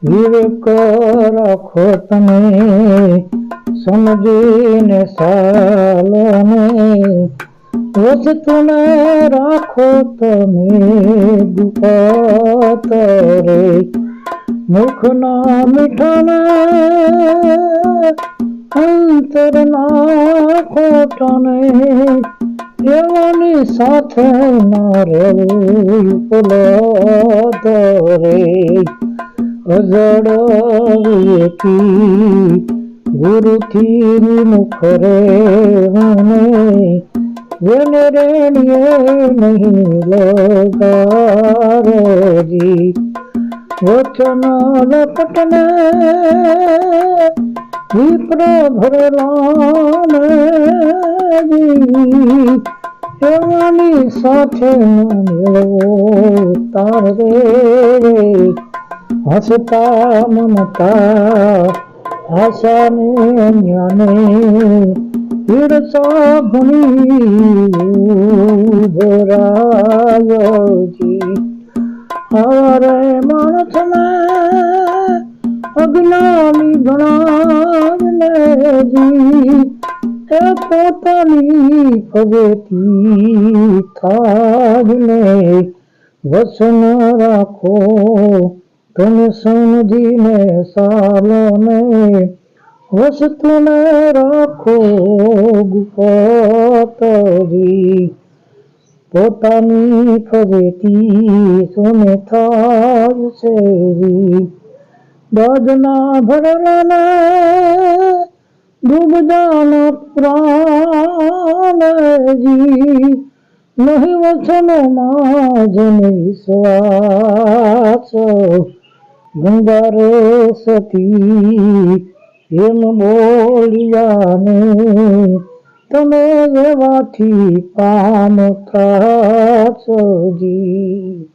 વિવેક રાખો તમે સમજીને સાલો ને વસ્તુને રાખો તમે દુપત રે મુખના મીઠાને અંતરના ખોટાને એવાની સાથે ના રહેવું ઉપલબ્ધ રે અજડ વિવેકી ગુરુથી મુખ રે જેને રેણીએ નહીં લગારજી વચન લપટને વિપ્ર ભરેલા એવાની સાથે મેળવો તાર રે હસતા મમતા આશાને જ્ઞાને ઈર્ષા ઘણી ભરાયોજી હરે માણસને અજ્ઞાની ગણાવનેજી એ પોતાની ફજેથી થાજને વસન રાખો તમે સમજીને સાલો ને વસ્તુને રાખો ગુપ્તજી પોતાની ફજેથી સોને થાય છે બાદના ભરેલાને ડૂબજાના પ્રાણજી નહીં વચનમાં જેને વિશ્વાસ ગંગારે સતી એમ બોલિયાને તમે એવાથી પામતા છોજી